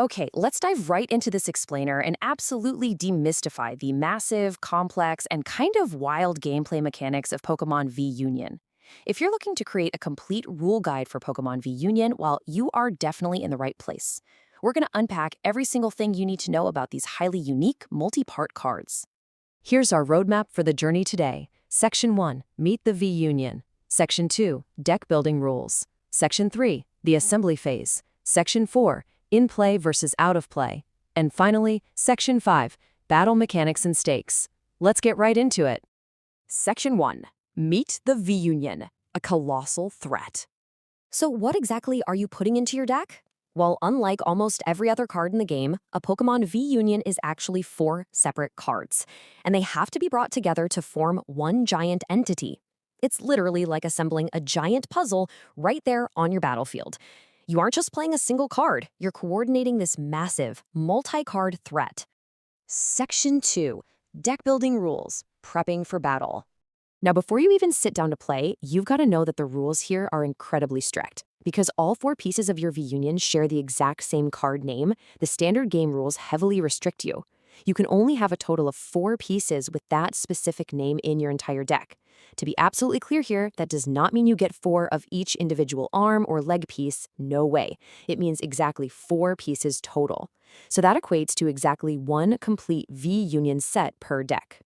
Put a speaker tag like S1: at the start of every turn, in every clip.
S1: Okay, let's dive right into this explainer and absolutely demystify the massive, complex, and kind of wild gameplay mechanics of Pokemon V-Union. If you're looking to create a complete rule guide for Pokemon V-Union, well, you are definitely in the right place. We're going to unpack every single thing you need to know about these highly unique, multi-part cards. Here's our roadmap for the journey today. Section 1, Meet the V-Union. Section 2, Deck Building Rules. Section 3, The Assembly Phase. Section 4, In-Play versus Out-of-Play. And finally, Section 5, Battle Mechanics and Stakes. Let's get right into it. Section 1, Meet the V-Union, a colossal threat. So what exactly are you putting into your deck? Well, unlike almost every other card in the game, a Pokemon V-Union is actually 4 separate cards, and they have to be brought together to form one giant entity. It's literally like assembling a giant puzzle right there on your battlefield. You aren't just playing a single card, you're coordinating this massive, multi-card threat. Section 2, Deck Building Rules, Prepping for Battle. Now, before you even sit down to play, you've got to know that the rules here are incredibly strict. Because all 4 pieces of your V-Union share the exact same card name, the standard game rules heavily restrict you. You can only have a total of 4 pieces with that specific name in your entire deck. To be absolutely clear here, that does not mean you get 4 of each individual arm or leg piece, no way. It means exactly 4 pieces total. So that equates to exactly 1 complete V-Union set per deck.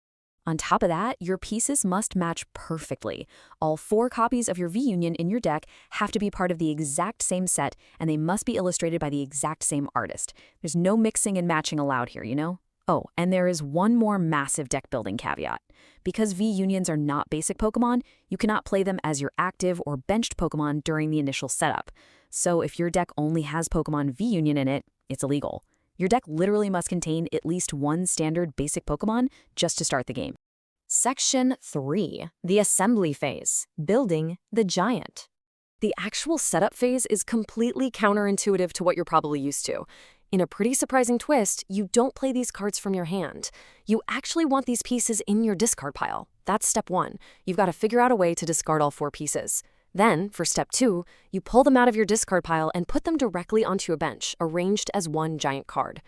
S1: On top of that, your pieces must match perfectly. All 4 copies of your V-Union in your deck have to be part of the exact same set, and they must be illustrated by the exact same artist. There's no mixing and matching allowed here, you know? Oh, and there is one more massive deck building caveat. Because V-Unions are not basic Pokemon, you cannot play them as your active or benched Pokemon during the initial setup. So if your deck only has Pokemon V-Union in it, it's illegal. Your deck literally must contain at least 1 standard basic Pokemon just to start the game. Section 3, the Assembly Phase, Building the Giant. The actual setup phase is completely counterintuitive to what you're probably used to. In a pretty surprising twist, you don't play these cards from your hand. You actually want these pieces in your discard pile. That's step 1. You've got to figure out a way to discard all 4 pieces. Then, for step 2, you pull them out of your discard pile and put them directly onto a bench, arranged as one giant card.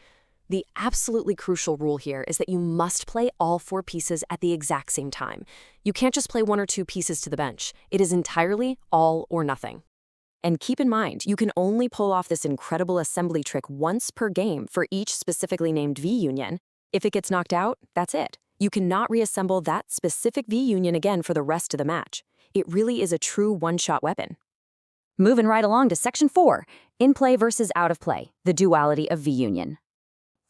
S1: The absolutely crucial rule here is that you must play all 4 pieces at the exact same time. You can't just play 1 or 2 pieces to the bench. It is entirely all or nothing. And keep in mind, you can only pull off this incredible assembly trick once per game for each specifically named V-Union. If it gets knocked out, that's it. You cannot reassemble that specific V-Union again for the rest of the match. It really is a true one-shot weapon. Moving right along to Section 4, In-Play versus Out-of-Play, the duality of V-Union.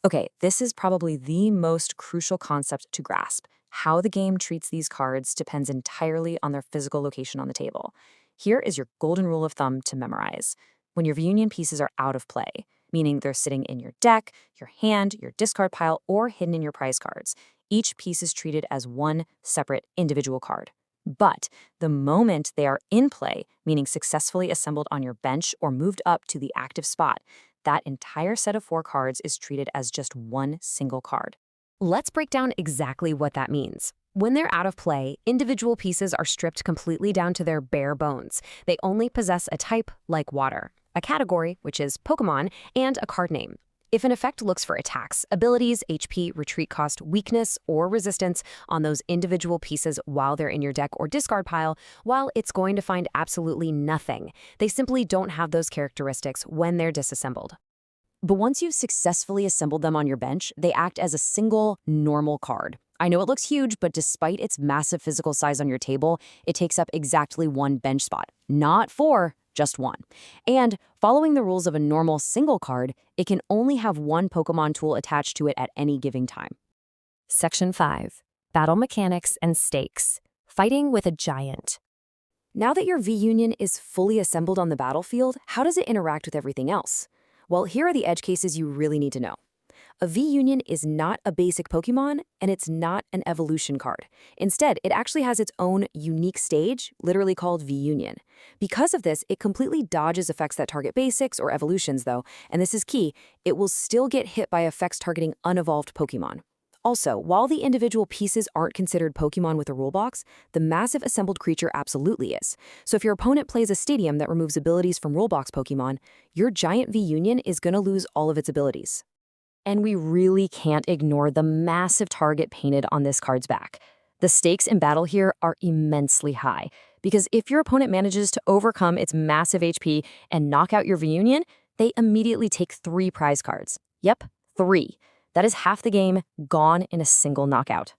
S1: Okay, this is probably the most crucial concept to grasp. How the game treats these cards depends entirely on their physical location on the table. Here is your golden rule of thumb to memorize. When your V-Union pieces are out of play, meaning they're sitting in your deck, your hand, your discard pile, or hidden in your prize cards, each piece is treated as one separate individual card. But the moment they are in play, meaning successfully assembled on your bench or moved up to the active spot, that entire set of 4 cards is treated as just one single card. Let's break down exactly what that means. When they're out of play, individual pieces are stripped completely down to their bare bones. They only possess a type, like water, a category, which is Pokemon, and a card name. If an effect looks for attacks, abilities, HP, retreat cost, weakness, or resistance on those individual pieces while they're in your deck or discard pile, well, it's going to find absolutely nothing. They simply don't have those characteristics when they're disassembled. But once you've successfully assembled them on your bench, they act as a single, normal card. I know it looks huge, but despite its massive physical size on your table, it takes up exactly 1 bench spot. Not 4, just 1. And following the rules of a normal single card, it can only have 1 Pokemon tool attached to it at any given time. Section 5, Battle Mechanics and Stakes, Fighting with a Giant. Now that your V-Union is fully assembled on the battlefield, how does it interact with everything else? Well, here are the edge cases you really need to know. A V-Union is not a basic Pokemon, and it's not an evolution card. Instead, it actually has its own unique stage, literally called V-Union. Because of this, it completely dodges effects that target basics or evolutions, though, and this is key, it will still get hit by effects targeting unevolved Pokemon. Also, while the individual pieces aren't considered Pokemon with a rule box, the massive assembled creature absolutely is. So if your opponent plays a stadium that removes abilities from rulebox Pokemon, your giant V-Union is going to lose all of its abilities. And we really can't ignore the massive target painted on this card's back. The stakes in battle here are immensely high, because if your opponent manages to overcome its massive HP and knock out your V-Union, they immediately take 3 prize cards. Yep, 3. That is half the game gone in a single knockout.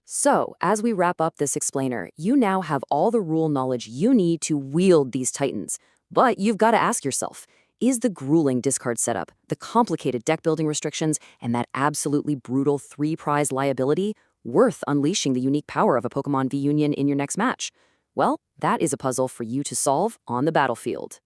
S1: So, as we wrap up this explainer, you now have all the rule knowledge you need to wield these titans. But you've got to ask yourself, is the grueling discard setup, the complicated deck building restrictions, and that absolutely brutal 3-prize liability worth unleashing the unique power of a Pokemon V-Union in your next match? Well, that is a puzzle for you to solve on the battlefield.